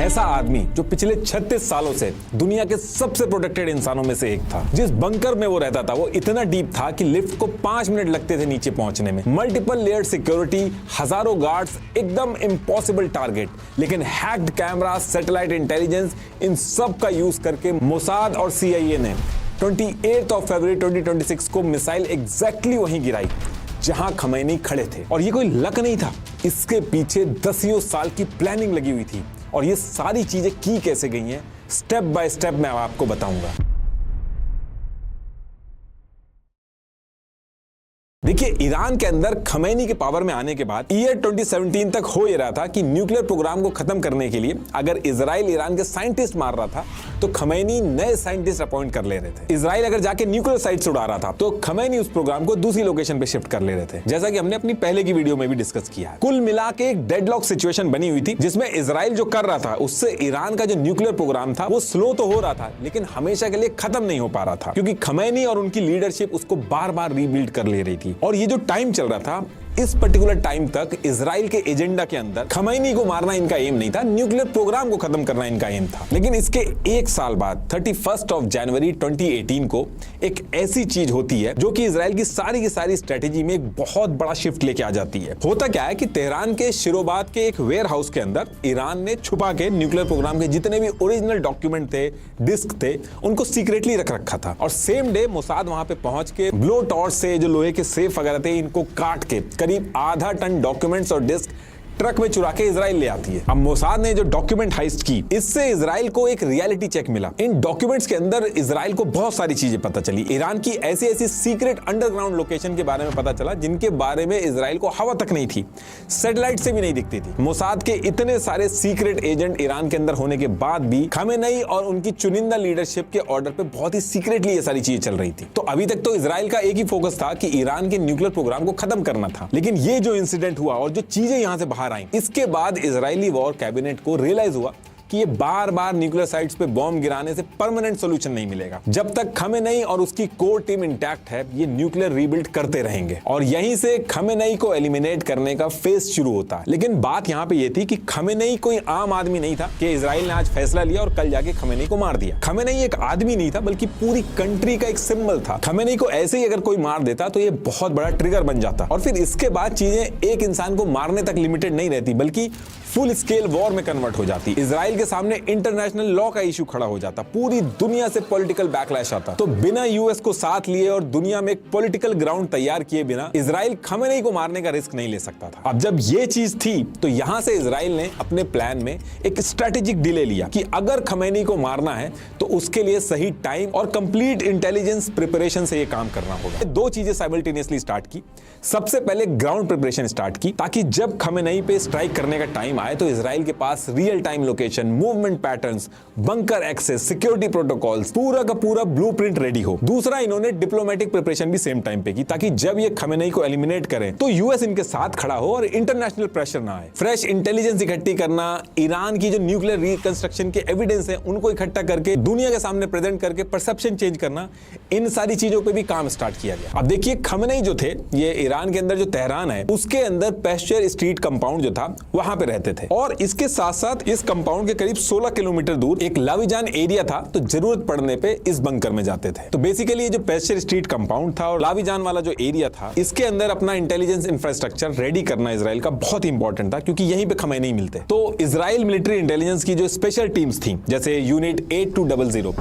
ऐसा आदमी जो पिछले 36 सालों से दुनिया के सबसे प्रोटेक्टेड इंसानों में से एक था। जिस बंकर में वो रहता था वो इतना डीप था कि लिफ्ट को 5 मिनट लगते थे नीचे पहुंचने में। मल्टीपल लेयर्ड सिक्योरिटी, हजारों गार्ड्स, एकदम इम्पॉसिबल टारगेट। लेकिन हैक्ड कैमरा, सैटेलाइट इंटेलिजेंस, इन सब का यूज करके मोसाद और CIA ने 28 फरवरी 2026 को मिसाइल एग्जैक्टली वहीं गिराई जहां खमैनी खड़े थे। और ये कोई लक नहीं था, इसके पीछे दसियों साल की प्लानिंग लगी हुई थी। और ये सारी चीजें की कैसे गई हैं, स्टेप बाय स्टेप मैं आपको बताऊंगा। देखिए, ईरान के अंदर खमैनी के पावर में आने के बाद ईयर 2017 तक हो ये रहा था कि न्यूक्लियर प्रोग्राम को खत्म करने के लिए अगर इजराइल ईरान के साइंटिस्ट मार रहा था तो खमैनी नए साइंटिस्ट अपॉइंट कर ले रहे थे। इजराइल अगर जाके न्यूक्लियर साइट्स उड़ा रहा था तो खमैनी उस प्रोग्राम को दूसरी लोकेशन पे शिफ्ट कर ले रहे थे, जैसा कि हमने अपनी पहले की वीडियो में भी डिस्कस किया है। कुल मिला के एक डेडलॉक सिचुएशन बनी हुई थी जिसमें इजराइल जो कर रहा था उससे ईरान का जो न्यूक्लियर प्रोग्राम था वो स्लो तो हो रहा था लेकिन हमेशा के लिए खत्म नहीं हो पा रहा था, क्योंकि खमैनी और उनकी लीडरशिप उसको बार बार रीबिल्ड कर ले रही थी। और ये जो टाइम चल रहा था, इस पर्टिकुलर टाइम तक इजराइल के एजेंडा के अंदर खमैनी को मारना इनका एम नहीं था, न्यूक्लियर प्रोग्राम को खत्म करना इनका एम था। लेकिन इसके एक साल बाद 31 जनवरी 2018 को एक ऐसी चीज होती है जो कि इजराइल की सारी स्ट्रेटेजी में एक बहुत बड़ा शिफ्ट लेके आ जाती है। होता क्या है कि तेहरान के शिरोबाद के एक वेयर हाउस के अंदर ईरान ने छुपा के न्यूक्लियर प्रोग्राम के जितने भी ओरिजिनल डॉक्यूमेंट थे, डिस्क थे, उनको सीक्रेटली रख रखा था। और सेम डे मोसाद वहां पे पहुंच के ब्लो टॉर्च से जो लोहे के सेफ वगैरह थे इनको काट के करीब आधा टन डॉक्यूमेंट्स और डिस्क ट्रक में चुरा के इजराइल ले आती है। अब मोसाद ने जो डॉक्यूमेंट हाइस्ट की, इससे इजराइल को एक रियलिटी चेक मिला। इन डॉक्यूमेंट्स के अंदर इजराइल को बहुत सारी चीजें पता चली। ईरान की ऐसी सीक्रेट अंडरग्राउंड लोकेशन के बारे में पता चला जिनके बारे में इजराइल को हवा तक नहीं थी, सैटेलाइट से भी नहीं दिखती थी। मोसाद के इतने सारे सीक्रेट एजेंट ईरान के अंदर होने के बाद भी खमेनेई और उनकी चुनिंदा लीडरशिप के ऑर्डर पे बहुत ही सीक्रेटली ये सारी चीजें चल रही थी। तो अभी तक तो इजराइल का एक ही फोकस था कि ईरान के न्यूक्लियर प्रोग्राम को खत्म करना था। लेकिन ये जो इंसिडेंट हुआ और जो चीजें यहां से बाहर आई, इसके बाद इजरायली वॉर कैबिनेट को रियलाइज हुआ कि ये बार बार न्यूक्लियर साइट्स पे बॉम्ब गिराने से परमानेंट सॉल्यूशन नहीं मिलेगा। जब तक खमेनेई और उसकी कोर टीम इंटैक्ट है, ये न्यूक्लियर रीबिल्ड करते रहेंगे। और यहीं से खमेनेई को एलिमिनेट करने का फेज शुरू होता है। लेकिन बात यहां पे ये थी कि खमेनेई कोई आम आदमी नहीं था कि इजराइल ने आज फैसला लिया और कल जाके खमेनेई को मार दिया। खमेनेई एक आदमी नहीं था बल्कि पूरी कंट्री का एक सिंबल था। खमेनेई को ऐसे ही अगर कोई मार देता तो ये बहुत बड़ा ट्रिगर बन जाता और फिर इसके बाद चीजें एक इंसान को मारने तक लिमिटेड नहीं रहती बल्कि फुल स्केल वॉर में कन्वर्ट हो जाती। इजराइल के सामने इंटरनेशनल लॉ का इशू खड़ा हो जाता, पूरी दुनिया से पॉलिटिकल बैकलैश आता। तो बिना यूएस को साथ लिए और दुनिया में एक पॉलिटिकल ग्राउंड तैयार किए बिना इजराइल खमेनेई को मारने का रिस्क नहीं ले सकता था। अब जब ये चीज थी तो यहां से इजराइल ने अपने प्लान में एक स्ट्रेटेजिक डिले लिया कि अगर खमेनेई को मारना है तो उसके लिए सही टाइम और कंप्लीट इंटेलिजेंस प्रिपरेशन से ये काम करना होगा। दो चीजें साइमल्टेनियसली स्टार्ट की। सबसे पहले ग्राउंड प्रिपरेशन स्टार्ट की ताकि जब खमेनेई पे स्ट्राइक करने का टाइम आए तो इजराइल के पास real time location, movement patterns, bunker access, security protocols, पूरा का पूरा ब्लूप्रिंट रेडी हो। दूसरा, इन्होंने डिप्लोमेटिक प्रिपरेशन भी सेम टाइम पे की ताकि जब ये खमेनेई को एलिमिनेट करें तो यूएस इनके साथ खड़ा हो और इंटरनेशनल प्रेशर ना आए। फ्रेश इंटेलिजेंस इकट्ठी करना, ईरान की जो न्यूक्लियर रिकंस्ट्रक्शन के एविडेंस है उनको इकट्ठा करके दुनिया के सामने प्रेजेंट करके परसेप्शन चेंज करना, इन सारी चीजों पे भी काम स्टार्ट किया गया। अब देखिए, खमेनेई जो थे ये ईरान के अंदर जो तेहरान है उसके अंदर पेस्चर स्ट्रीट कंपाउंड जो था वहां पे रहते थे। और इसके साथ साथ इस कंपाउंड के करीब 16 किलोमीटर दूर एक लाविजान एरिया था, तो जरूरत पड़ने पे इस बंकर में जाते थे। तो बेसिकली ये जो पेस्चर स्ट्रीट कंपाउंड था और लाविजान वाला जो एरिया था, इसके अंदर अपना इंटेलिजेंस इंफ्रास्ट्रक्चर रेडी करना इजराइल का बहुत ही इंपॉर्टेंट था क्योंकि यहीं पे खमेनेई मिलते। तो इजराइल मिलिट्री इंटेलिजेंस की जो स्पेशल टीम्स थी जैसे यूनिट 8200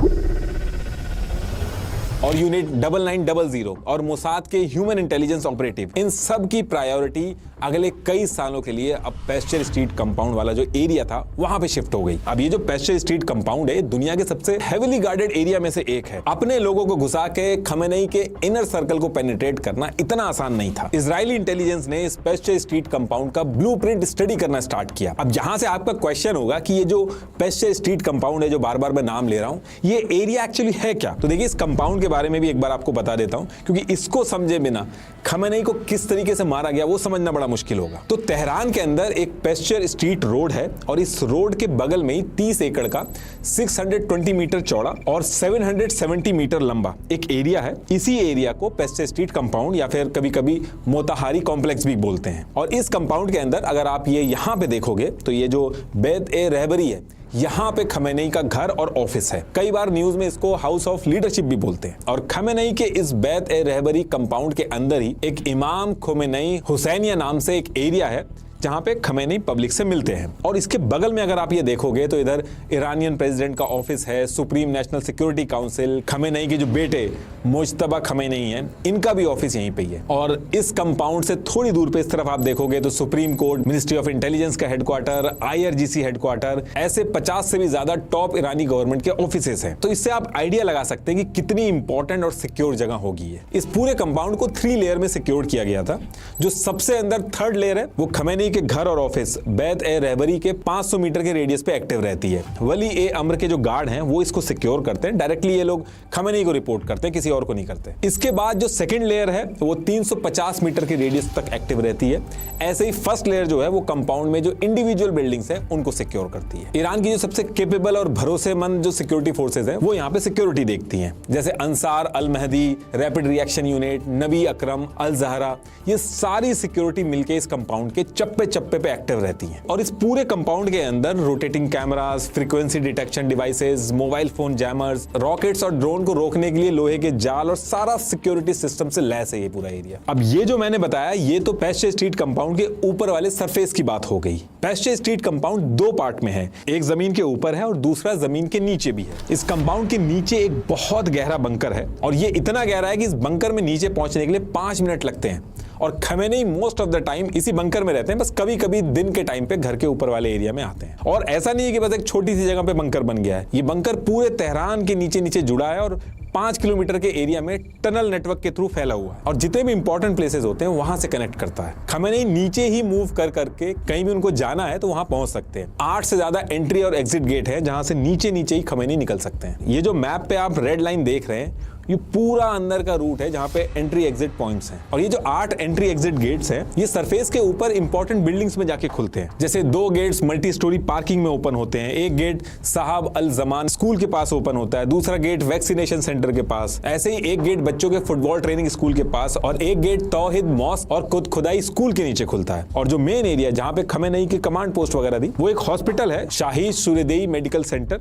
और यूनिट 9900 और मोसाद के ह्यूमन इंटेलिजेंस ऑपरेटिव, इन सब की प्रायोरिटी अगले कई सालों के लिए अब पेस्चर स्ट्रीट कंपाउंड वाला जो एरिया था वहां पे शिफ्ट हो गई। अब ये जो पेस्चर स्ट्रीट कंपाउंड है दुनिया के सबसे हेवीली गार्डेड एरिया में से एक है। अपने लोगों को घुसा के खमेनेई के इनर सर्कल को पेनिट्रेट करना इतना आसान नहीं था। इजरायली इंटेलिजेंस ने इस पेस्चर स्ट्रीट कंपाउंड का ब्लूप्रिंट स्टडी करना स्टार्ट किया। अब यहां से आपका क्वेश्चन होगा कि ये जो पेस्चर स्ट्रीट कंपाउंड है जो बार बार मैं नाम ले रहा हूं, ये एरिया एक्चुअली है क्या? तो देखिए, इस कंपाउंड के बारे में भी एक बार आपको बता देता हूं क्योंकि इसको समझे बिना खमेनेई को किस तरीके से मारा गया वो समझना बड़ा मुश्किल होगा। तो तेहरान के अंदर एक पेस्चर स्ट्रीट रोड है और इस रोड के बगल में ही 30 एकड़ का 620 मीटर चौड़ा और 770 मीटर लंबा एक एरिया है। इसी एरिया को पेस्चर स्ट्रीट कंपाउंड या फिर कभी कभी मोताहारी कॉम्प्लेक्स भी बोलते हैं। और इस कंपाउंड के अंदर अगर आप ये यहां पे देखोगे तो ये जो बैत ए रहबरी है यहाँ पे खमेनेई का घर और ऑफिस है। कई बार न्यूज में इसको हाउस ऑफ लीडरशिप भी बोलते हैं। और खमेनेई के इस बैत ए रहबरी कंपाउंड के अंदर ही एक इमाम खोमेनी हुसैनिया नाम से एक एरिया है जहां पे खमेनी पब्लिक से मिलते हैं। और इसके बगल में अगर आप ये देखोगे तो इधर ईरानियन प्रेसिडेंट का ऑफिस है, supreme national security council, Khamenei के जो बेटे मुज्तबा खमेनी हैं, इनका भी ऑफिस यहीं पे ही है। और इस कंपाउंड से थोड़ी दूर पे इस तरफ आप देखोगे तो supreme court, ministry of intelligence का हेडक्वार्टर, IRGC हेडक्वार्टर, ऐसे 50 से भी ज्यादा टॉप ईरानी गवर्नमेंट के ऑफिसेस हैं। तो इससे आप आइडिया लगा सकते हैं कि कितनी इंपॉर्टेंट और सिक्योर जगह होगी ये। इस पूरे कंपाउंड को 3 लेयर में सिक्योर किया गया था। जो सबसे अंदर 3rd लेयर है वो खमेनी के घर और ऑफिस बैत ए रहबरी के 500 मीटर के रेडियस पे एक्टिव रहती है। वली ए अमर के जो गार्ड हैं वो इसको सिक्योर करते हैं। डायरेक्टली ये लोग खमेनी को रिपोर्ट करते हैं, किसी और को नहीं करते। इसके बाद जो 2nd लेयर है वो 350 मीटर के रेडियस तक एक्टिव रहती है। ऐसे ही 1st लेयर जो है वो कंपाउंड में जो इंडिविजुअल बिल्डिंग्स है उनको सिक्योर करती है। ईरान की जो सबसे केपेबल और भरोसेमंद जो सिक्योरिटी फोर्सेज है वो यहाँ पे सिक्योरिटी देखती हैं, जैसे अंसार अल महदी, रैपिड रिएक्शन यूनिट, नबी अकरम, अल जहरा। ये सारी सिक्योरिटी मिलकर इस कंपाउंड के चप्पे चप्पे पे एक्टिव रहती हैं। और इस पूरे कंपाउंड के अंदर rotating cameras, frequency detection devices, mobile phone jammers, rockets और ड्रोन को रोकने के लिए लोहे के जाल और सारा सिक्योरिटी सिस्टम से लैस है ये पूरा एरिया। अब ये जो मैंने बताया ये तो पैस्चर स्ट्रीट कंपाउंड के ऊपर वाले सरफेस की बात हो गई। पैस्चर स्ट्रीट कंपाउंड 2 पार्ट में है, एक जमीन के ऊपर है और दूसरा जमीन के नीचे भी है। इस कंपाउंड के नीचे एक बहुत गहरा बंकर है और ये इतना गहरा है कि इस बंकर में नीचे पहुंचने के लिए 5 मिनट लगते हैं। और Khamenei most of the time इसी बंकर में रहते हैं, बस कभी कभी दिन के टाइम पे घर के ऊपर वाले एरिया में आते हैं। और ऐसा नहीं है कि बस एक छोटी सी जगह पे बंकर बन गया है, ये बंकर पूरे तेहरान के नीचे नीचे जुड़ा है और 5 किलोमीटर के एरिया में टनल नेटवर्क के थ्रू फैला हुआ है और जितने भी इंपॉर्टेंट प्लेसेस होते हैं वहां से कनेक्ट करता है। खमेनी नीचे ही मूव कर करके कहीं भी उनको जाना है तो वहां पहुंच सकते हैं। 8 से ज्यादा एंट्री और एग्जिट गेट है जहां से नीचे नीचे ही खमेनी निकल सकते हैं। ये जो मैप पे आप रेड लाइन देख रहे हैं ये पूरा अंदर का रूट है जहां पे एंट्री एग्जिट पॉइंट्स हैं। और ये जो 8 एंट्री एग्जिट गेट्स हैं ये सरफेस के ऊपर इंपॉर्टेंट बिल्डिंग्स में जाके खुलते हैं। जैसे 2 गेट्स मल्टी स्टोरी पार्किंग में ओपन होते हैं, एक गेट साहब अल जमान स्कूल के पास ओपन होता है, दूसरा गेट वैक्सीनेशन सेंटर के पास, ऐसे ही एक गेट बच्चों के फुटबॉल ट्रेनिंग स्कूल के पास और एक गेट तौहीद मॉस्क और खुद खुदाई स्कूल के नीचे खुलता है। और जो मेन एरिया जहां पे खमेनी की कमांड पोस्ट वगैरह थी वो एक हॉस्पिटल है, शाहीद सूर्यदेई मेडिकल सेंटर,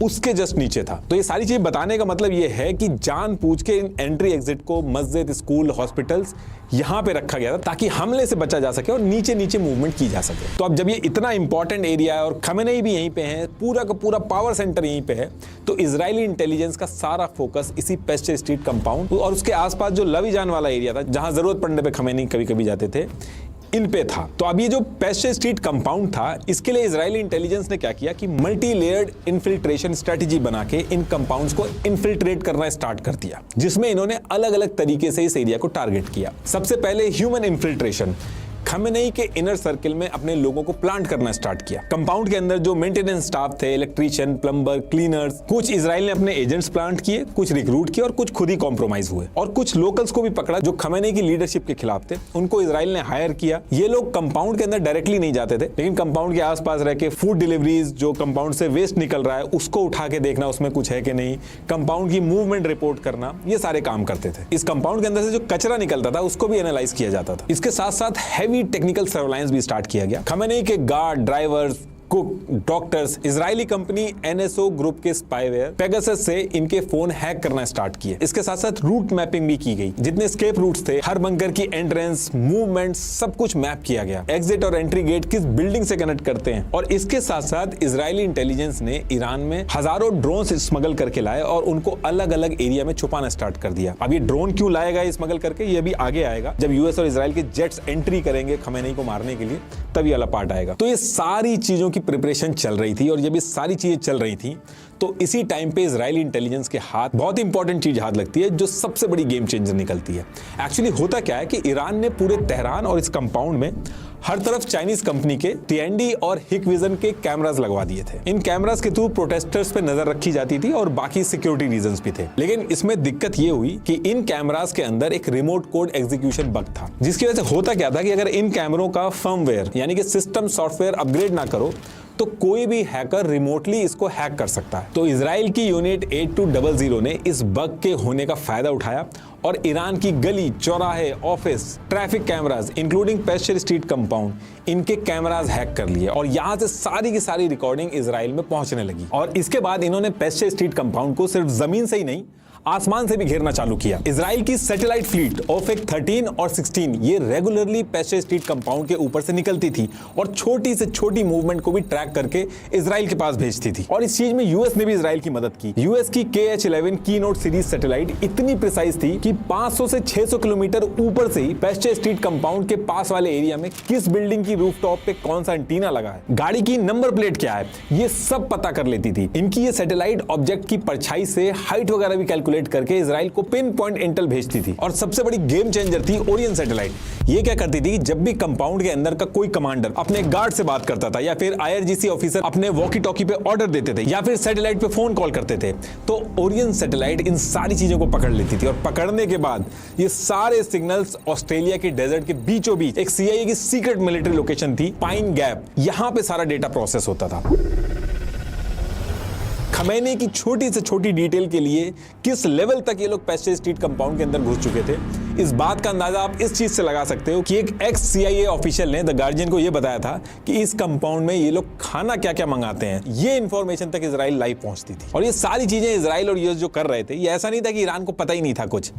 उसके जस्ट नीचे था। तो ये सारी चीजें बताने का मतलब ये है कि जानबूझ के इन एंट्री एग्जिट को मस्जिद, स्कूल, हॉस्पिटल्स यहां पे रखा गया था ताकि हमले से बचा जा सके और नीचे नीचे मूवमेंट की जा सके। तो अब जब ये इतना इंपॉर्टेंट एरिया है और खमेनी भी यहीं पे है, पूरा का पूरा पावर सेंटर यहीं पे है, तो इजरायली इंटेलिजेंस का सारा फोकस इसी पैस्चर स्ट्रीट कंपाउंड और उसके आसपास जो लवीजान वाला एरिया था जहां जरूरत पड़ने पे खमेनी कभी कभी जाते थे, इन पे था। तो अब ये जो पैस्चर स्ट्रीट कंपाउंड था इसके लिए इजरायली इंटेलिजेंस ने क्या किया कि मल्टी लेयर्ड इन्फिल्ट्रेशन स्ट्रेटजी बना के इन कंपाउंड्स को इन्फिल्ट्रेट करना स्टार्ट कर दिया, जिसमें इन्होंने अलग अलग तरीके से इस एरिया को टारगेट किया। सबसे पहले ह्यूमन इन्फिल्ट्रेशन, खमेनी के इनर सर्किल में अपने लोगों को प्लांट करना स्टार्ट किया। कंपाउंड के अंदर जो मेंटेनेंस स्टाफ थे, इलेक्ट्रीशियन, प्लम्बर, क्लीनर्स, कुछ इजराइल ने अपने एजेंट्स प्लांट किए, कुछ रिक्रूट किए और कुछ खुद ही कॉम्प्रोमाइज हुए। और कुछ लोकल्स को भी पकड़ा जो खमेनी की लीडरशिप के खिलाफ थे, उनको इजराइल ने हायर किया। ये लोग कंपाउंड के अंदर डायरेक्टली नहीं जाते थे, लेकिन कंपाउंड के आसपास रह के फूड डिलीवरीज, जो कंपाउंड से वेस्ट निकल रहा है उसको उठा के देखना उसमें कुछ है कि नहीं, कंपाउंड की मूवमेंट रिपोर्ट करना, ये सारे काम करते थे। इस कंपाउंड के अंदर से जो कचरा निकलता था उसको भी एनालाइज किया जाता था। इसके साथ साथ हैवी टेक्निकल सर्वेलांस भी स्टार्ट किया गया। खमेनी के guard, drivers, cook, doctors, Israeli company NSO group के स्पाईवेयर पेगासस से इनके फोन हैक करना स्टार्ट किए। इसके साथ साथ रूट मैपिंग भी की गई, जितने एस्केप रूट्स थे, हर बंकर की एंट्रेंस, मूवमेंट, सब कुछ मैप किया गया। एग्जिट और एंट्री गेट किस बिल्डिंग से कनेक्ट करते हैं। और इसके साथ साथ इजरायली इंटेलिजेंस ने ईरान में हजारों ड्रोन स्मगल करके लाए और उनको अलग अलग एरिया में छुपाना स्टार्ट कर दिया। अब ये ड्रोन क्यों लाएगा स्मगल करके, ये भी आगे आएगा जब यूएस और इजराइल के जेट्स एंट्री करेंगे खमेनी को मारने के लिए, तब ये वाला पार्ट आएगा। तो ये सारी चीजों की प्रिपरेशन चल रही थी और जब ये सारी चीजें चल रही थी तो इसी टाइम पे इजरायली इंटेलिजेंस के हाथ बहुत इंपॉर्टेंट चीज हाथ लगती है जो सबसे बड़ी गेम चेंजर निकलती है। एक्चुअली होता क्या है कि ईरान ने पूरे तेहरान और इस कंपाउंड में हर तरफ चाइनीज कंपनी के TND और हिकविजन के कैमरास लगवा दिए थे। इन कैमरास के थ्रू प्रोटेस्टर्स पे नजर रखी जाती थी और बाकी सिक्योरिटी रीजंस भी थे। लेकिन इसमें दिक्कत ये हुई कि इन कैमरास के अंदर एक रिमोट कोड एग्जीक्यूशन बग था, जिसकी वजह से होता क्या था कि अगर इन कैमरों का फर्मवेयर यानी कि सिस्टम सॉफ्टवेयर अपग्रेड ना करो तो कोई भी हैकर रिमोटली इसको हैक कर सकता है। तो इजराइल की यूनिट 8200 ने इस बग के होने का फायदा उठाया और ईरान की गली, चौराहे, office, traffic cameras including pasture street compound, इनके कैमराज हैक कर लिए और यहां से सारी की सारी रिकॉर्डिंग इजराइल में पहुंचने लगी। और इसके बाद इन्होंने पेस्चर स्ट्रीट कंपाउंड को सिर्फ जमीन से ही नहीं, आसमान से भी घेरना चालू किया। इजराइल की सैटेलाइट फ्लीट ओफेक 13 और 16 ये रेगुलरली पेस्चर स्ट्रीट कंपाउंड के ऊपर से निकलती थी और छोटी से छोटी मूवमेंट को भी ट्रैक करके इजराइल के पास भेजती थी। और इस चीज में यूएस ने भी इजराइल की मदद की। यूएस की KH-11 कीनोट सीरीज सैटेलाइट इतनी प्रिसाइज थी कि 500 से 600 किलोमीटर ऊपर से ही पेस्चर स्ट्रीट कंपाउंड के पास वाले एरिया में किस बिल्डिंग की रूफटॉप पे कौन सा एंटीना लगा है, गाड़ी की नंबर प्लेट क्या है, ये सब पता कर लेती थी। इनकी ये सैटेलाइट ऑब्जेक्ट की परछाई से हाइट वगैरह भी कैलकुलेट करके इजराइल को पिन पॉइंट इंटेल भेजती थी। और सबसे बड़ी गेम चेंजर थी ओरियन सैटेलाइट। ये क्या करती थी, जब भी कंपाउंड के अंदर का कोई कमांडर अपने गार्ड से बात करता था या फिर IRGC ऑफिसर अपने वॉकी टॉकी पे ऑर्डर देते थे या फिर सैटेलाइट पे फोन कॉल करते थे, तो ओरियन सैटेलाइट इन सारी चीजों को पकड़ लेती थी। और पकड़ने के बाद ये सारे सिग्नल्स ऑस्ट्रेलिया के डेजर्ट के बीचों बीच एक CIA की सीक्रेट मिलिट्री लोकेशन थी पाइन गैप, यहां पे सारा डेटा प्रोसेस होता था। खमैनी की छोटी से छोटी डिटेल के लिए किस लेवल तक ये लोग पेस्चर स्ट्रीट कंपाउंड के अंदर घुस चुके थे, इस बात का अंदाजा आप इस चीज से लगा सकते हो कि एक एक्स CIA ऑफिशियल ने द गार्जियन को यह बताया था कि इस कंपाउंड में ये लोग खाना क्या क्या मंगाते हैं। ये इंफॉर्मेशन तक इजराइल लाइव पहुंचती थी। और ये सारी चीजें इजराइल और यूएस जो कर रहे थे, ये ऐसा नहीं था कि ईरान को पता ही नहीं था कुछ।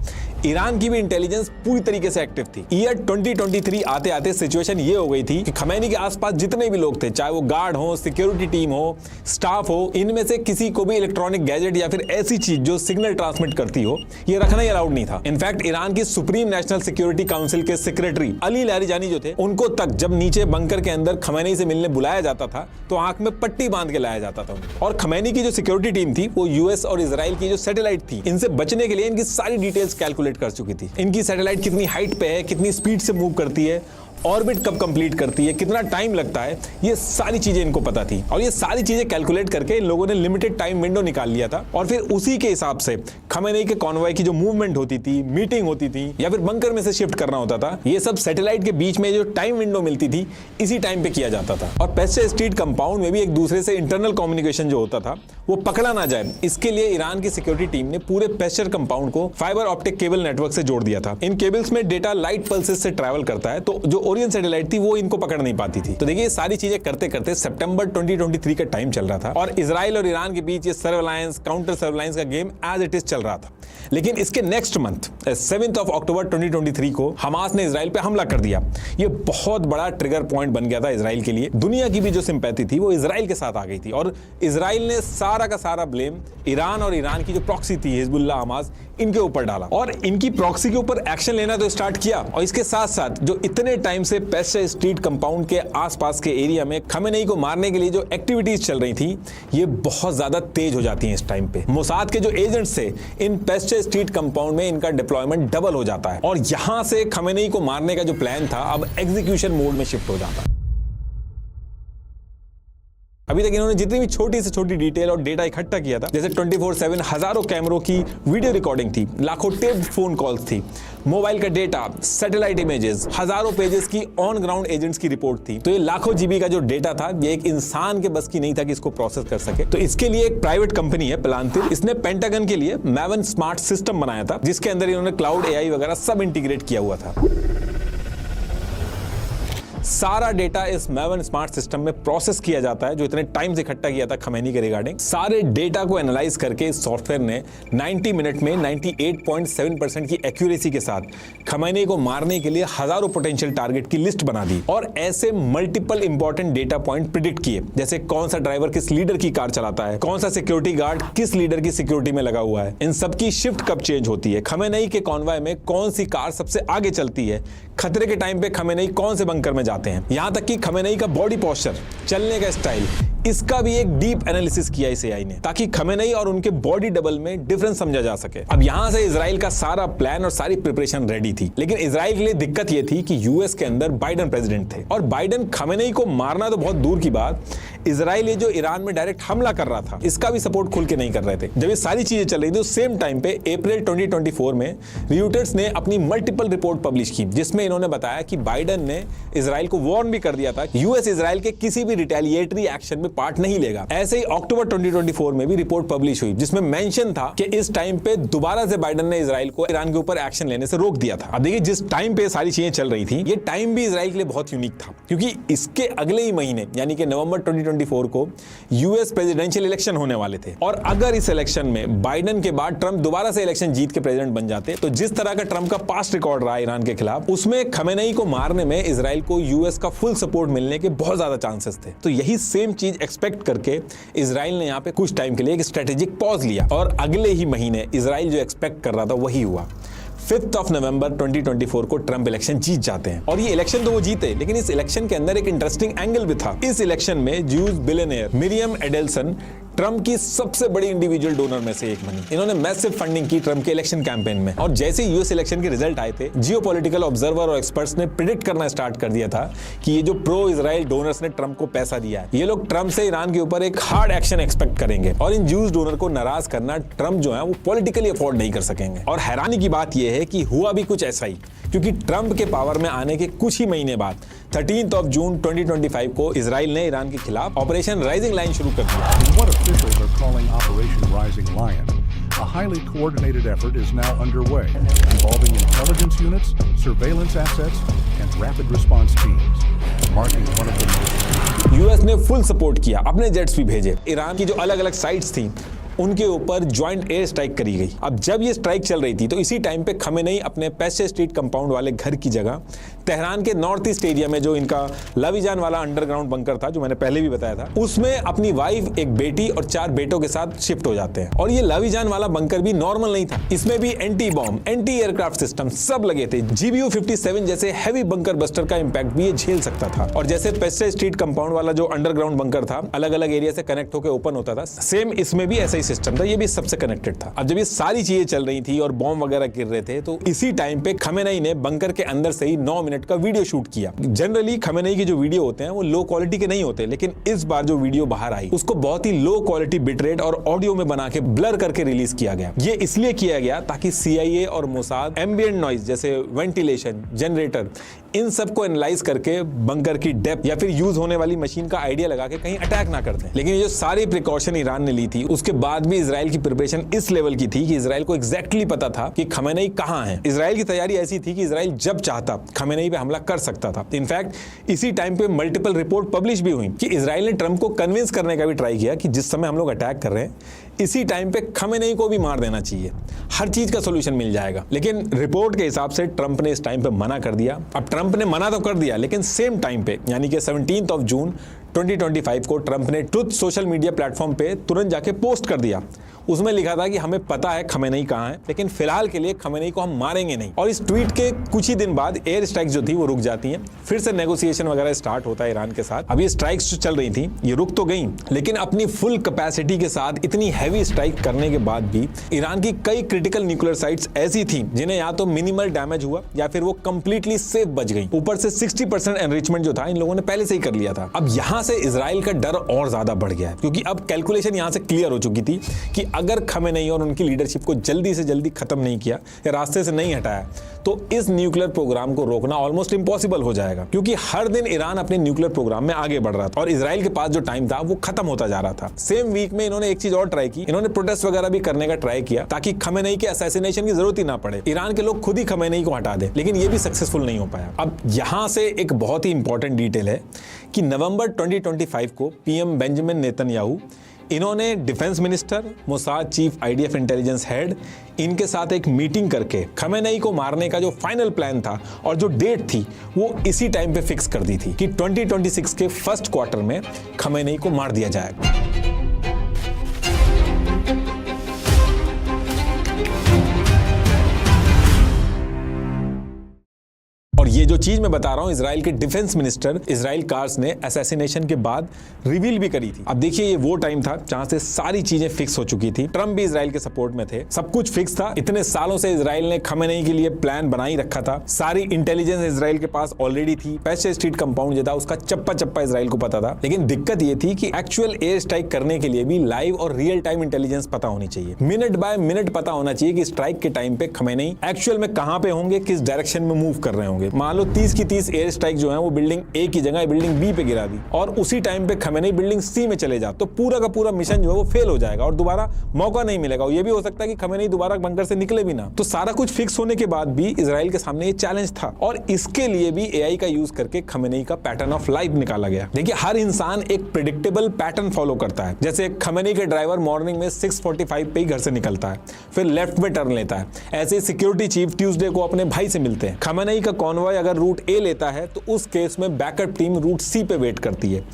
ईरान की भी इंटेलिजेंस पूरी तरीके से एक्टिव थी। ईयर 2023 आते आते सिचुएशन ये हो गई थी कि खमैनी के आसपास जितने भी लोग थे, चाहे वो गार्ड हो, सिक्योरिटी टीम हो, स्टाफ हो, इनमें से किसी को भी इलेक्ट्रॉनिक गैजेट या फिर ऐसी चीज जो सिग्नल ट्रांसमिट करती हो, ये रखना ही अलाउड नहीं था। इनफैक्ट ईरान की सुप्रीम नेशनल सिक्योरिटी काउंसिल के सेक्रेटरी अली लारिजानी जो थे, उनको तक जब नीचे बंकर के अंदर खमैनी से मिलने बुलाया जाता था तो आंख में पट्टी बांध के लाया जाता था। और खमैनी की जो सिक्योरिटी टीम थी वो यूएस और इजराइल की जो सैटेलाइट थी, इनसे बचने के लिए इनकी सारी डिटेल्स कैलकुलेट कर चुकी थी। इनकी सैटेलाइट कितनी हाइट पे है, कितनी स्पीड से मूव करती है, ऑर्बिट कब कंप्लीट करती है, कितना टाइम लगता है, ये सारी चीजें इनको पता थी। और ये सारी चीजें कैलकुलेट करके इन लोगों ने लिमिटेड टाइम विंडो निकाल लिया था और फिर उसी के हिसाब से खमैनी के कॉन्वॉय की जो मूवमेंट होती थी, मीटिंग होती थी या फिर बंकर में से शिफ्ट करना होता था, ये सब सैटेलाइट के बीच में जो टाइम विंडो मिलती थी इसी टाइम पे किया जाता था। और पेस्चर स्ट्रीट कंपाउंड में भी एक दूसरे से इंटरनल कम्युनिकेशन जो होता था वो पकड़ा ना जाए, इसके लिए ईरान की सिक्योरिटी टीम ने पूरे पेस्चर कंपाउंड को फाइबर ऑप्टिक केबल नेटवर्क से जोड़ दिया था। इन केबल्स में डेटा लाइट पल्सेस से ट्रैवल करता है, तो जो ओरियन सैटेलाइट थी वो इनको पकड़ नहीं पाती थी। तो देखिए, सारी चीजें करते करते सितंबर 2023 का टाइम चल रहा था और इजराइल और ईरान के बीच ये सर्विलांस काउंटर सर्विलांस का गेम एज इट इज चल रहा था। लेकिन इसके नेक्स्ट मंथ 7 अक्टूबर 2023 को हमास ने इजराइल पे हमला कर दिया। ये बहुत बड़ा ट्रिगर पॉइंट बन गया था इजराइल के लिए। दुनिया की भी जो सिंपैथी थी वो इजराइल के साथ आ गई थी और इजराइल ने सारा का सारा ब्लेम ईरान और ईरान की जो प्रॉक्सी थी हिजबुल्लाह हमास, इनके ऊपर डाला और इनकी प्रॉक्सी के ऊपर एक्शन लेना तो स्टार्ट किया। और इसके साथ साथ जो इतने टाइम से पेस्चर स्ट्रीट कंपाउंड के आसपास के एरिया में खमेनेई को मारने के लिए जो एक्टिविटीज चल रही थी, ये बहुत ज्यादा तेज हो जाती हैं इस टाइम पे। मोसाद के जो एजेंट्स थे, इन पेस्चर स्ट्रीट कंपाउंड में इनका डिप्लॉयमेंट डबल हो जाता है और यहां से खमेनेई को मारने का जो प्लान था अब एग्जीक्यूशन मोड में शिफ्ट हो जाता है। अभी तक इन्होंने जितनी भी छोटी से छोटी डिटेल और डेटा इकट्ठा किया था, जैसे 24/7 हजारों कैमरों की वीडियो रिकॉर्डिंग थी, लाखों टेप फोन कॉल्स थी, मोबाइल का डेटा, सैटेलाइट इमेजेस, हजारों पेजेस की ऑन ग्राउंड एजेंट्स की रिपोर्ट थी। तो ये लाखों जीबी का जो डेटा था, ये एक इंसान के बस की नहीं था कि इसको प्रोसेस कर सके। तो इसके लिए एक प्राइवेट कंपनी है पेलांतिर, इसने पेंटागन के लिए मैवन स्मार्ट सिस्टम बनाया था, जिसके अंदर इन्होंने क्लाउड AI वगैरह सब इंटीग्रेट किया हुआ था। सारा डेटा इस मैवन स्मार्ट सिस्टम में प्रोसेस किया जाता है, जो इतने टाइम से इकट्ठा किया था खमेनी के रिगार्डिंग। सारे डेटा को एनालाइज करके इस सॉफ्टवेयर ने 90 मिनट में 98.7% की एक्यूरेसी के साथ खमेनी को मारने के लिए हजारों पोटेंशियल टारगेट की लिस्ट बना दी और ऐसे multiple important data point predict किए, जैसे कौन सा ड्राइवर किस लीडर की कार चलाता है, कौन सा सिक्योरिटी गार्ड किस लीडर की सिक्योरिटी में लगा हुआ है, इन सबकी शिफ्ट कब चेंज होती है, खमेनी के कॉन्वॉय में कौन सी कार सबसे आगे चलती है, खतरे के टाइम पे खमेनी कौन से बंकर में जाते हैं, यहां तक कि खमेनी का बॉडी पोस्चर, चलने का स्टाइल, इसका भी एक डीप एनालिसिस किया इस AI ने, ताकि खमेनी और उनके बॉडी डबल में डिफरेंस समझा जा सके। अब यहां से इजराइल का सारा प्लान और सारी प्रिपरेशन रेडी थी, लेकिन इजराइल के लिए दिक्कत यह थी कि यूएस के अंदर बाइडन प्रेसिडेंट थे और बाइडन खमेनी को मारना तो बहुत दूर की बात, इजराइल ये जो ईरान में डायरेक्ट हमला कर रहा था, इसका भी सपोर्ट खुल के नहीं कर रहे थे। जब ये सारी चीजें चल रही थी, उस सेम टाइम पे अप्रैल 2024 में रियूटर्स ने अपनी मल्टीपल रिपोर्ट पब्लिश की, जिसमें इन्होंने बताया कि बाइडन ने इजराइल को वार्न भी कर दिया था, यूएस इजराइल के किसी भी रिटेलिएटरी एक्शन में पार्ट नहीं लेगा। ऐसे ही अक्टूबर 2024 में भी रिपोर्ट पब्लिश हुई जिसमें मेंशन था कि इस टाइम पे दोबारा से बाइडेन ने इजराइल को ईरान के ऊपर एक्शन लेने से रोक दिया था। अब देखिए जिस टाइम पे सारी चीजें चल रही थी, ये टाइम भी इजराइल के लिए बहुत यूनिक था क्योंकि इसके अगले ही महीने यानी कि नवंबर 2024 को यूएस प्रेसिडेंशियल इलेक्शन होने वाले थे और अगर इस इलेक्शन में बाइडेन के बाद ट्रंप दोबारा से इलेक्शन जीत के प्रेसिडेंट बन जाते तो जिस तरह का ट्रंप का पास्ट रिकॉर्ड रहा ईरान के खिलाफ, उसमें खमेनेई को मारने में इजराइल को यूएस का फुल सपोर्ट मिलने के बहुत ज्यादा चांसेस थे। तो यही सेम चीज एक्सपेक्ट करके इजराइल ने यहाँ पे कुछ टाइम के लिए एक स्ट्रेटेजिक पॉज लिया और अगले ही महीने इजराइल जो एक्सपेक्ट कर रहा था वही हुआ। 5 नवंबर 2024 को ट्रंप इलेक्शन जीत जाते हैं और ये इलेक्शन तो वो जीते, लेकिन इस इलेक्शन के अंदर एक इंटरेस्टिंग एंगल भी था। इस इलेक्शन में Jews billionaire Miriam Edelson Trump की सबसे बड़ी इंडिविजुअल डोनर में से एक बनी। इन्होंने मैसिव फंडिंग की ट्रंप के इलेक्शन कैंपेन में और जैसे यूएस इलेक्शन के रिजल्ट आए थे, जियोपॉलिटिकल ऑब्जर्वर और एक्सपर्ट्स ने प्रिडिक्ट करना स्टार्ट कर दिया था कि ये जो प्रो इजराइल डोनर्स ने ट्रंप को पैसा दिया है, ये लोग ट्रंप से ईरान के ऊपर एक हार्ड एक्शन एक्सपेक्ट करेंगे और इन ज्यूज डोनर को नाराज करना ट्रंप जो है वो पॉलिटिकली अफोर्ड नहीं कर सकेंगे। और हैरानी की बात यह है कि हुआ भी कुछ ऐसा ही, क्योंकि ट्रंप के पावर में आने के कुछ ही महीने बाद 13 जून 2025 को इजराइल ने ईरान के खिलाफ ऑपरेशन राइजिंग लाइन शुरू कर दिया। Operation Rising Lion. A highly coordinated effort is now underway, involving intelligence units, surveillance assets, and rapid response teams, marking one of the most... US ने फुल सपोर्ट किया, अपने jets भी भेजे। Iran की जो अलग-अलग साइट्स थी उनके ऊपर ज्वाइंट एयर स्ट्राइक करी गई। अब जब ये स्ट्राइक चल रही थी तो इसी टाइम पे खमेनेई अपने पैसे स्ट्रीट कंपाउंड वाले घर की जगह तेहरान के नॉर्थ ईस्ट एरिया में जो इनका लाविजान वाला अंडरग्राउंड बंकर था, जो मैंने पहले भी बताया था, उसमें अपनी वाइफ, एक बेटी और 4 बेटों के साथ शिफ्ट हो जाते हैं। और ये लाविजान वाला बंकर भी नॉर्मल नहीं था, इसमें भी anti bomb, anti aircraft system सब लगे थे। GBU-57 जैसे हैवी बंकर बस्टर का इंपैक्ट भी ये झेल सकता था। और जैसे पैसे स्ट्रीट कंपाउंड वाला जो अंडरग्राउंड बंकर था अलग अलग एरिया से कनेक्ट होकर ओपन होता था, सेम इसमें भी ऐसा ही सिस्टम था, ये भी सबसे कनेक्टेड था। अब जब ये सारी चीजें चल रही थी और बॉम्ब वगैरह गिर रहे थे तो इसी टाइम पे खमेनेई ने बंकर के अंदर से ही 9 मिनट का वीडियो शूट किया। जनरली खमेनेई के जो वीडियो होते हैं वो लो क्वालिटी के नहीं होते, लेकिन इस बार जो वीडियो बाहर आई उसको बहुत ही लो क्वालिटी बिट रेट और ऑडियो में बना के ब्लर करके रिलीज किया गया। ये इसलिए किया गया ताकि CIA और मोसाद एम्बिएंट नॉइज जैसे वेंटिलेशन, जनरेटर, इन सबको एनालाइज करके बंकर की डेप्थ या फिर यूज होने वाली मशीन का आइडिया लगा के कहीं अटैक ना कर दें। लेकिन ये जो सारी प्रिकॉशन ईरान ने ली थी उसके बाद भी इजराइल की प्रिपरेशन इस लेवल की थी कि इजराइल को एग्जैक्टली पता था कि खमेनेई कहां है। इजराइल की तैयारी ऐसी थी कि इजराइल जब चाहता खमेनेई पे हमला कर सकता था। इनफैक्ट इसी टाइम पे मल्टीपल रिपोर्ट पब्लिश भी हुई कि इजराइल ने ट्रंप को कन्विंस करने का भी ट्राई किया कि जिस समय हम लोग अटैक कर रहे हैं इसी टाइम पे खमेनेई को भी मार देना चाहिए, हर चीज का सॉल्यूशन मिल जाएगा। लेकिन रिपोर्ट के हिसाब से ट्रंप ने इस टाइम पे मना कर दिया। अब ट्रंप ने मना तो कर दिया, लेकिन सेम टाइम पे यानी कि 17 जून 2025 को ट्रंप ने ट्रुथ सोशल मीडिया प्लेटफॉर्म पे तुरंत जाके पोस्ट कर दिया। उसमें लिखा था कि हमें पता है खमेनेई कहां है, लेकिन फिलहाल के लिए खमेनेई को हम मारेंगे नहीं। और इस ट्वीट के कुछ ही दिन बाद एयर स्ट्राइक जो थी वो रुक जाती हैं, फिर से नेगोशिएशन वगैरह स्टार्ट होता है ईरान के साथ। अब ये स्ट्राइक्स जो चल रही थी ये रुक तो गई, लेकिन अपनी फुल कैपेसिटी के साथ इतनी हैवी स्ट्राइक करने के बाद भी ईरान की कई क्रिटिकल न्यूक्लियर साइट्स ऐसी थी जिन्हें या तो मिनिमल डैमेज हुआ या फिर वो कंप्लीटली सेफ बच गई। ऊपर से 60% एनरिचमेंट जो था इन लोगों ने पहले से ही कर लिया था। अब यहां से इजराइल का डर और ज्यादा बढ़ गया है, क्योंकि अब कैलकुलेशन यहां से क्लियर हो चुकी थी कि अगर खमेनेई और उनकी लीडरशिप को जल्दी से जल्दी खत्म नहीं किया या रास्ते से नहीं हटाया तो इस न्यूक्लियर प्रोग्राम को रोकना ऑलमोस्ट इंपॉसिबल हो जाएगा। क्योंकि हर दिन ईरान अपने न्यूक्लियर प्रोग्राम में आगे बढ़ रहा था और इजराइल के पास जो टाइम था वो खत्म होता जा रहा था। सेम वीक में इन्होंने एक चीज और ट्राई की, इन्होंने प्रोटेस्ट वगैरह भी करने का ट्राई किया ताकि खमेनेई के असैसिनेशन की जरूरत ही ना पड़े, ईरान के लोग खुद ही खमेनेई को हटा दे, लेकिन ये भी सक्सेसफुल नहीं हो पाया। अब यहां से एक बहुत ही इंपॉर्टेंट डिटेल है कि नवंबर 2025 को पीएम बेंजामिन नेतन्याहू, इन्होंने defence minister, Mossad chief, IDF intelligence head, इनके साथ एक मीटिंग करके खमेनेई को मारने का जो फाइनल प्लान था और जो डेट थी वो इसी टाइम पे फिक्स कर दी थी कि 2026 के फर्स्ट क्वार्टर में खमेनेई को मार दिया जाएगा। और ये जो चीज मैं बता रहा हूं इजराइल के डिफेंस मिनिस्टर इजराइल कार्स ने असैसिनेशन के बाद रिवील भी करी थी। अब देखिए ये वो टाइम था जहां से सारी चीजें फिक्स हो चुकी थी, ट्रंप भी इजराइल के सपोर्ट में थे, सब कुछ फिक्स था। इतने सालों से इजराइल ने खमेनेई के लिए प्लान बना ही रखा था, सारी इंटेलिजेंस इजराइल के पास ऑलरेडी थी, पैसे स्ट्रीट कंपाउंड जो था उसका चप्पा चप्पा इजराइल को पता था। लेकिन दिक्कत ये थी कि एक्चुअल एयर स्ट्राइक करने के लिए भी लाइव और रियल टाइम इंटेलिजेंस पता होनी चाहिए, मिनट बाय मिनट पता होना चाहिए कि स्ट्राइक के टाइम पे खमेनेई एक्चुअल में कहां पे होंगे, किस डायरेक्शन में मूव कर रहे होंगे। मान मान लो 30 की 30 एयर स्ट्राइक जो है वो बिल्डिंग ए की जगह बिल्डिंग बी पे गिरा दी और उसी टाइम पे खमेनी बिल्डिंग सी में चले जा, तो पूरा का पूरा मिशन जो है वो फेल हो जाएगा और दोबारा मौका नहीं मिलेगा। ये भी हो सकता है कि खमेनी दोबारा बंकर से निकले भी ना। तो सारा कुछ फिक्स होने के बाद भी इजराइल के सामने ये चैलेंज था और इसके लिए भी एआई का यूज करके खमेनी का पैटर्न ऑफ लाइफ निकाला गया। देखिए, हर इंसान एक प्रेडिक्टेबल पैटर्न फॉलो करता है। जैसे खमेनी के ड्राइवर मॉर्निंग में 6:45 पे ही घर से निकलता है, फिर लेफ्ट में टर्न लेता है। ऐसे सिक्योरिटी चीफ ट्यूसडे को अपने भाई से मिलते हैं। खमेनी का कॉन्वॉय अगर रूट ए लेता है तो उस केस में बैकअप टीम रूट सी पे वेट करती है।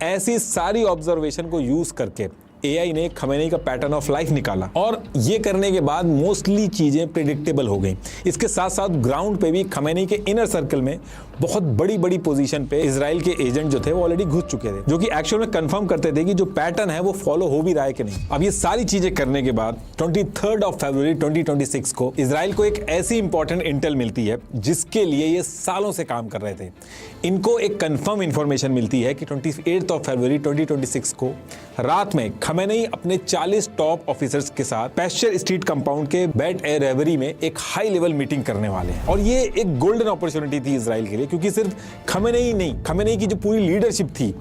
ऐसी सारी ऑब्जर्वेशन को यूज करके एआई ने खमेनी का पैटर्न ऑफ लाइफ निकाला और ये करने के बाद मोस्टली चीजें प्रेडिक्टेबल हो गई। इसके साथ साथ ग्राउंड पे भी खमेनी के इनर सर्कल में बहुत बड़ी बड़ी पोजीशन पे इजराइल के एजेंट जो थे वो ऑलरेडी घुस चुके थे, जो कि एक्चुअल में कंफर्म करते थे कि जो पैटर्न है वो फॉलो हो भी रहा है कि नहीं। अब ये सारी चीजें करने के बाद 23 फरवरी 2026 को इजराइल को एक ऐसी इंपॉर्टेंट इंटेल मिलती है जिसके लिए ये सालों से काम कर रहे थे। इनको एक कंफर्म इंफॉर्मेशन मिलती है कि 28 फरवरी 2026 को रात में खमेनी अपने 40 टॉप ऑफिसर्स के साथ पैस्चर स्ट्रीट कंपाउंड के बेट ए रेवरी में एक हाई लेवल मीटिंग करने वाले हैं। और ये एक गोल्डन अपॉर्चुनिटी थी इजराइल के लिए, क्योंकि सिर्फ खमेनी ही नहीं, खमेनी की जो पूरी लीडरशिप थी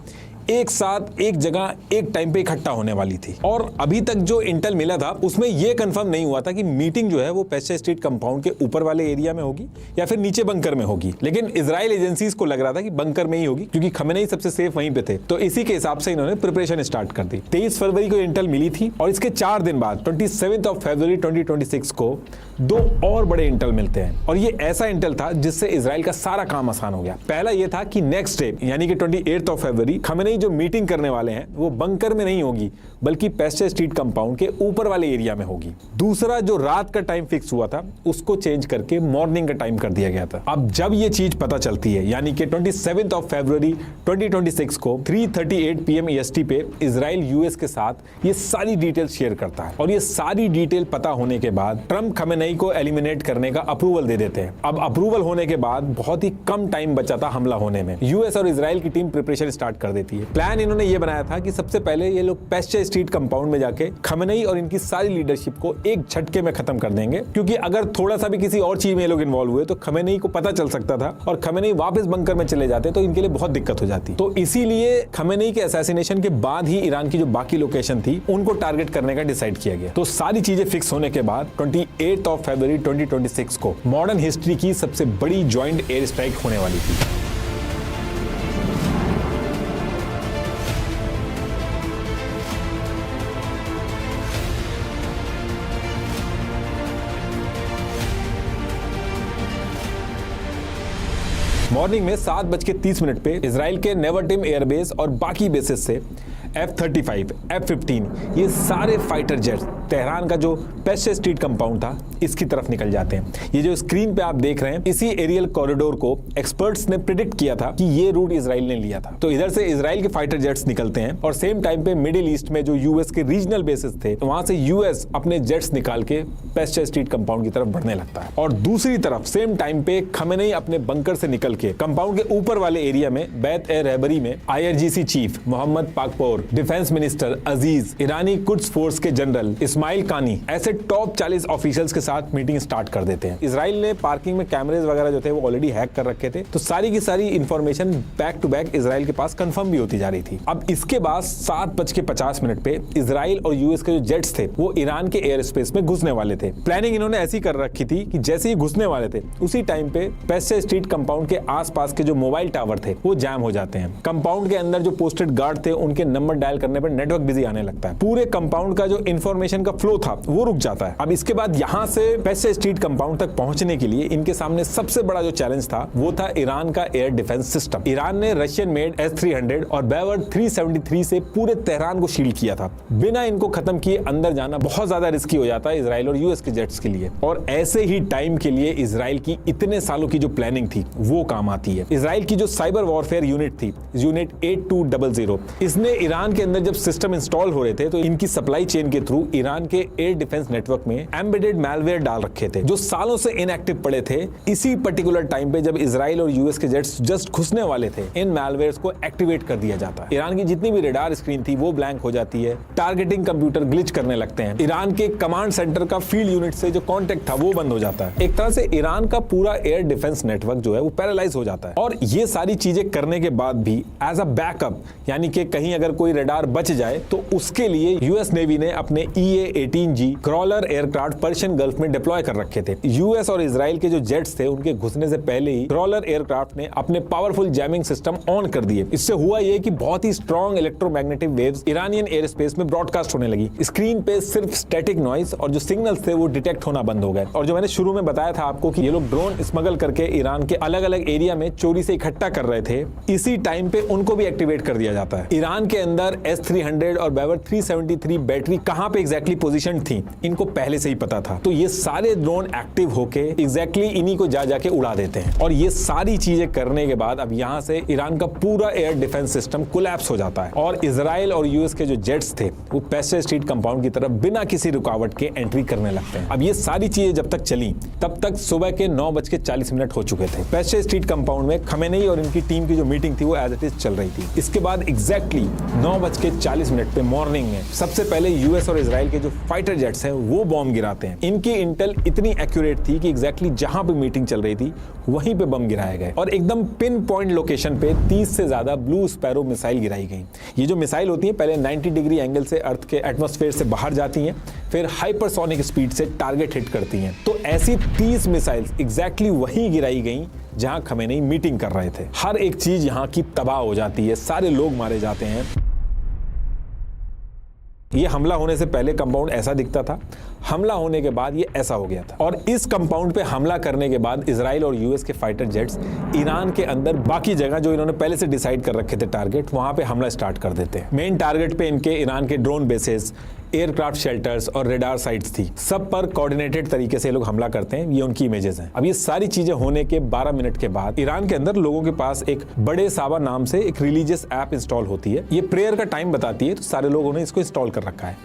एक साथ एक जगह एक टाइम पे इकट्ठा होने वाली थी। और अभी तक जो इंटेल मिला था उसमें यह कंफर्म नहीं हुआ था कि मीटिंग जो है वो पैस्चर स्ट्रीट कंपाउंड के ऊपर वाले एरिया में होगी या फिर नीचे बंकर में होगी, लेकिन इजराइल एजेंसीज को लग रहा था कि बंकर में ही होगी क्योंकि खमेनी सबसे सेफ वहीं पे थे। तो इसी के हिसाब से इन्होंने प्रिपरेशन स्टार्ट कर दी। 23 फरवरी को इंटेल मिली थी और इसके 4 दिन बाद 27 फरवरी 2026 को 2 और बड़े इंटेल मिलते हैं और ये ऐसा इंटेल था जिससे इजराइल का सारा काम आसान हो गया। पहला ये था कि नेक्स्ट डे यानी कि 28 फरवरी खमेनी जो मीटिंग करने वाले हैं वो बंकर में नहीं होगी बल्कि पैस्चर स्ट्रीट कंपाउंड के ऊपर वाले एरिया में होगी। दूसरा, जो रात का टाइम फिक्स हुआ था उसको चेंज करके मॉर्निंग का टाइम कर दिया गया था। अब जब ये चीज पता चलती है यानी कि 27 फरवरी 2026 को 3:38 PM EST पे इजराइल यूएस के साथ ये सारी डिटेल शेयर करता है और ये सारी डिटेल पता होने के बाद ट्रम्प खमेनी को एलिमिनेट करने का अप्रूवल दे देते हैं। अब अप्रूवल होने के बाद बहुत ही कम टाइम बचा था हमला होने में। यूएस और इजराइल की टीम प्रिपरेशन स्टार्ट कर देती है। प्लान इन्होंने ये बनाया था कि सबसे पहले ये लोग पैस्चर स्ट्रीट कंपाउंड में जाके खमेनी और इनकी सारी लीडरशिप को एक झटके में खत्म कर देंगे, क्योंकि अगर थोड़ा सा भी किसी और चीज में ये लोग इन्वॉल्व हुए तो खमेनी को पता चल सकता था और खमेनी वापस बंकर में चले जाते तो इनके लिए बहुत दिक्कत हो जाती। तो इसीलिए खमेनी के असैसिनेशन के बाद ही ईरान की जो बाकी लोकेशन थी उनको टारगेट करने का डिसाइड किया गया। तो सारी चीजें फिक्स होने के बाद 28 फरवरी 2026 को मॉडर्न हिस्ट्री की सबसे बड़ी ज्वाइंट एयर स्ट्राइक होने वाली थी। मॉर्निंग में 7:30 पे इजराइल के नेवरटिम एयरबेस और बाकी बेसेस से F-35, F-15 ये सारे फाइटर जेट्स तेहरान का जो पैस्चर स्ट्रीट कंपाउंड था इसकी तरफ निकल जाते हैं। ये जो स्क्रीन पे आप देख रहे हैं इसी एरियल कॉरिडोर को एक्सपर्ट्स ने प्रिडिक्ट किया था कि ये रूट इजराइल ने लिया था। तो इधर से इजराइल के फाइटर जेट्स निकलते हैं और सेम टाइम पे मिडिल ईस्ट में जो यूएस के रीजनल बेसेस थे वहां से यूएस अपने जेट्स निकाल के पैस्चर स्ट्रीट कंपाउंड की तरफ बढ़ने लगता है। और दूसरी तरफ सेम टाइम पे खमेनी अपने बंकर से निकल के कंपाउंड के ऊपर वाले एरिया में बैत ए रहबरी में IRGC chief Mohammad Pakpour, defence minister Aziz, ईरानी कुड्स फोर्स के जनरल इस्माइल कानी, ऐसे टॉप 40 ऑफिशियल्स के साथ मीटिंग स्टार्ट कर देते हैं। इजराइल ने पार्किंग में कैमरेज वगैरह जो थे वो ऑलरेडी हैक कर रखे थे, तो सारी की सारी information back to back Israel के पास कंफर्म भी होती जा रही थी। अब इसके बाद 7:50 पे इजराइल और यूएस के जो जेट्स थे वो ईरान के एयर स्पेस में घुसने वाले थे। प्लानिंग इन्होंने ऐसी कर रखी थी कि जैसे ही घुसने वाले थे उसी टाइम पे पैस्चर स्ट्रीट कंपाउंड के आसपास के जो मोबाइल टावर थे वो जैम हो जाते हैं। कंपाउंड के अंदर जो पोस्टेड गार्ड थे उनके नंबर डायल करने पर नेटवर्क बिजी आने लगता है। पूरे कंपाउंड का जो इंफॉर्मेशन का फ्लो था वो रुक जाता है। अब इसके बाद यहां से पैस्चर स्ट्रीट कंपाउंड तक पहुंचने के लिए इनके सामने सबसे बड़ा जो चैलेंज था वो था ईरान का एयर डिफेंस सिस्टम। ईरान ने रशियन मेड S-300 और बैवर्ड 373 से पूरे तेहरान को शील्ड किया था। बिना इनको खत्म किए अंदर जाना बहुत ज्यादा रिस्की हो जाता है इजराइल और यूएस के जेट्स के लिए। और ऐसे ही टाइम के लिए इजराइल की इतने सालों की जो प्लानिंग थी वो काम आती है। इजराइल की जो साइबर वॉरफेयर यूनिट थी, यूनिट 8200, इसने ईरान ईरान के अंदर जब सिस्टम इंस्टॉल हो रहे थे तो इनकी सप्लाई चेन के थ्रू ईरान के एयर डिफेंस नेटवर्क में एम्बेडेड मैलवेयर डाल रखे थे जो सालों से इनएक्टिव पड़े थे। इसी पर्टिकुलर टाइम पे जब इजराइल और यूएस के जेट्स जस्ट घुसने वाले थे, इन मैलवेयर्स को एक्टिवेट कर दिया जाता है। ईरान की जितनी भी रेडार स्क्रीन थी वो ब्लैंक हो जाती है, टारगेटिंग कंप्यूटर ग्लिच करने लगते हैं, ईरान के कमांड सेंटर का फील्ड यूनिट से जो कांटेक्ट था वो बंद हो जाता है। एक तरह से ईरान का पूरा एयर डिफेंस नेटवर्क जो है वो पैरालाइज हो जाता है। और ये सारी चीजें करने के बाद भी एज अ बैकअप, यानी कि कहीं अगर कोई रेडार बच जाए तो उसके लिए यूएस नेवी ने अपने EA-18G crawler aircraft Persian gulf में डिप्लॉय कर रखे थे। यूएस और इजराइल के जो जेट्स थे उनके घुसने से पहले ही क्रॉलर एयरक्राफ्ट ने अपने पावरफुल जैमिंग सिस्टम ऑन कर दिए। इससे हुआ ये कि बहुत ही strong electromagnetic waves Iranian air space में ब्रॉडकास्ट होने लगी। स्क्रीन पे सिर्फ स्टैटिक नॉइस और जो सिग्नल्स थे वो डिटेक्ट होना बंद हो गए। और जो मैंने शुरू में बताया था आपको कि ये लोग ड्रोन स्मगल करके ईरान के अलग अलग एरिया में चोरी से इकट्ठा कर रहे थे, इसी टाइम पे उनको भी एक्टिवेट कर दिया जाता है। ईरान के अंदर S-300 और बैवर 373 बैटरी कहां पे एग्जैक्टली पोजीशन थी इनको पहले से ही पता था। तो ये सारे ड्रोन एक्टिव होके एग्जैक्टली इन्हीं को जा जाके उड़ा देते हैं। और ये सारी चीजें करने के बाद अब यहां से ईरान का पूरा एयर डिफेंस सिस्टम कोलैप्स हो जाता है और इजराइल और यूएस के जो जेट्स थे वो पेस्ट्रे स्ट्रीट कंपाउंड की तरफ बिना किसी रुकावट के एंट्री करने लगते हैं। अब ये सारी चीजें जब तक चली तब तक सुबह के 9:40 हो चुके थे। पेस्ट्रे स्ट्रीट कंपाउंड में खमेनेई और इनकी टीम की जो मीटिंग थी वो एज इट इज चल रही थी। इसके बाद एग्जैक्टली 9:40 पे मॉर्निंग में सबसे पहले यूएस और इजराइल के जो फाइटर जेट्स हैं वो बॉम्ब गिराते हैं। इनकी इंटेल इतनी एक्यूरेट थी कि एग्जैक्टली जहां पे मीटिंग चल रही थी वहीं पे बम गिराए गए और एकदम पिन पॉइंट लोकेशन पे 30 से ज्यादा ब्लू स्पैरो मिसाइल गिराई गई। ये जो मिसाइल होती है पहले 90 डिग्री एंगल से अर्थ के एटमॉस्फेयर से बाहर जाती हैं, फिर हाइपरसोनिक स्पीड से टारगेट हिट करती हैं। तो ऐसी 30 मिसाइल्स एग्जैक्टली वहीं गिराई गई जहां खमेनेई मीटिंग कर रहे थे। हर एक चीज यहां की तबाह हो जाती है, सारे लोग मारे जाते हैं। ये हमला होने से पहले कंपाउंड ऐसा दिखता था, हमला होने के बाद ये ऐसा हो गया था। और इस कंपाउंड पे हमला करने के बाद इजराइल और यूएस के फाइटर जेट्स ईरान के अंदर बाकी जगह जो इन्होंने पहले से डिसाइड कर रखे थे टारगेट, वहां पे हमला स्टार्ट कर देते हैं। मेन टारगेट पे इनके ईरान के ड्रोन बेसेस, एयरक्राफ्ट शेल्टर्स और रेडार साइट्स थी। सब पर कोऑर्डिनेटेड तरीके से लोग हमला करते हैं। ये उनकी इमेजेस हैं। अब ये सारी चीजें होने के 12 मिनट के बाद ईरान के अंदर लोगों के पास एक बड़े साबा नाम से एक रिलीजियस ऐप इंस्टॉल होती है। ये प्रेयर का टाइम बताती है, तो सारे लोगों ने इसको इंस्टॉल कर रखा है।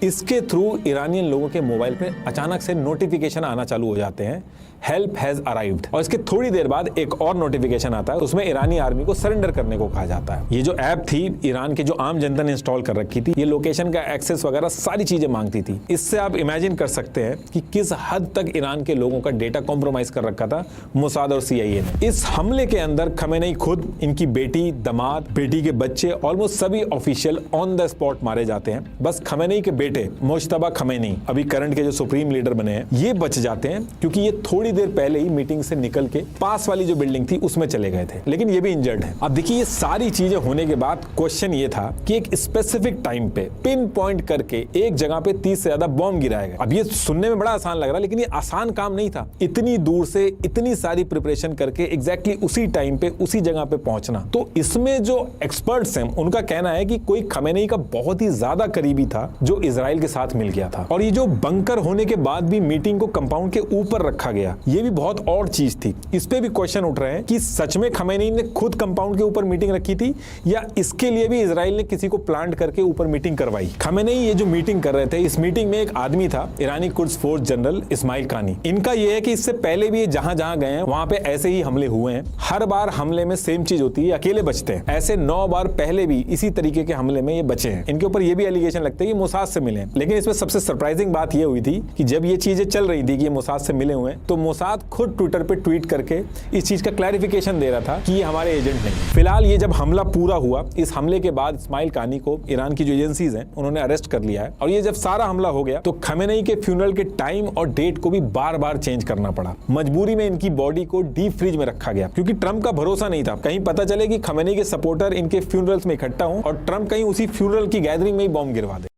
इसके थ्रू ईरानियन लोगों के मोबाइल पे अचानक से नोटिफिकेशन आना चालू हो जाते हैं, हेल्प हैज अराइव्ड। और इसके थोड़ी देर बाद एक और नोटिफिकेशन आता है, उसमें ईरानी आर्मी को सरेंडर करने को कहा जाता है। ये जो ऐप थी ईरान के जो आम जनता ने इंस्टॉल कर रखी थी, ये लोकेशन का एक्सेस वगैरह सारी चीजें मांगती थी। इससे आप इमेजिन कर सकते हैं कि किस हद तक ईरान के लोगों का डेटा कॉम्प्रोमाइज कर रखा था मोसाद और CIA ने। इस हमले के अंदर खमेनेई खुद, इनकी बेटी, दामाद, बेटी के बच्चे, ऑलमोस्ट सभी ऑफिशियल ऑन द स्पॉट मारे जाते हैं। बस खमेनेई के बेटे मुश्तबा खमेनी, अभी करंट के जो सुप्रीम लीडर बने हैं, ये बच जाते हैं क्योंकि ये थोड़ी देर पहले ही मीटिंग से निकल के पास वाली जो बिल्डिंग थी उसमें चले गए थे, लेकिन ये भी इंजर्ड है। अब देखिए, ये सारी चीजें होने के बाद क्वेश्चन ये था कि एक स्पेसिफिक टाइम पे पिन पॉइंट करके एक जगह पे 30 से ज्यादा बॉम्ब गिराया गया। अब ये सुनने में बड़ा आसान लग रहा है, लेकिन ये आसान काम नहीं था। इतनी दूर से इतनी सारी प्रिपरेशन करके एग्जैक्टली उसी टाइम पे उसी जगह पे पहुंचना। तो इसमें जो एक्सपर्ट्स हैं उनका कहना है कि कोई खमेनेई का बहुत ही ज्यादा करीबी था जो इजराइल के साथ मिल गया था। और ये जो बंकर होने के बाद भी मीटिंग को कंपाउंड के ऊपर रखा गया, ये भी बहुत और चीज थी। इस पे भी क्वेश्चन उठ रहे हैं कि सच में खमेनी ने खुद कंपाउंड के ऊपर मीटिंग रखी थी या इसके लिए भी इजराइल ने किसी को प्लांट करके ऊपर मीटिंग करवाई। खमेनी ये जो मीटिंग कर रहे थे, इस मीटिंग में एक आदमी था, ईरानी कुड्स फोर्स जनरल इस्माइल कानी। इनका यह है कि इससे पहले भी जहां जहां गए हैं वहां पे ऐसे ही हमले हुए हैं। हर बार हमले में सेम चीज होती है, अकेले बचते हैं। ऐसे 9 बार पहले भी इसी तरीके के हमले में ये बचे हैं। इनके ऊपर ये भी एलिगेशन लगता है कि मोसाद से मिले, लेकिन इसमें सबसे सरप्राइजिंग बात ये हुई थी कि जब ये चीजें चल रही थी कि ये मोसाद से मिले हुए हैं, तो मोसाद खुद ट्विटर पे ट्वीट करके इस चीज का क्लैरिफिकेशन दे रहा था कि ये हमारे एजेंट नहीं। फिलहाल ये जब हमला पूरा हुआ, इस हमले के बाद इस्माइल कानी को ईरान की जो एजेंसीज हैं उन्होंने अरेस्ट कर लिया है। और ये जब सारा हमला हो गया तो खमेनेई के फ्यूनरल के टाइम और डेट को भी बार बार चेंज करना पड़ा। मजबूरी में इनकी बॉडी को डीप फ्रीज में रखा गया, क्योंकि ट्रंप का भरोसा नहीं था कहीं पता चले कि खमेनेई के सपोर्टर इनके फ्यूनरल्स में इकट्ठा हों और ट्रंप कहीं उसी फ्यूनरल की गैदरिंग में ही बॉम्ब गिरवा दे।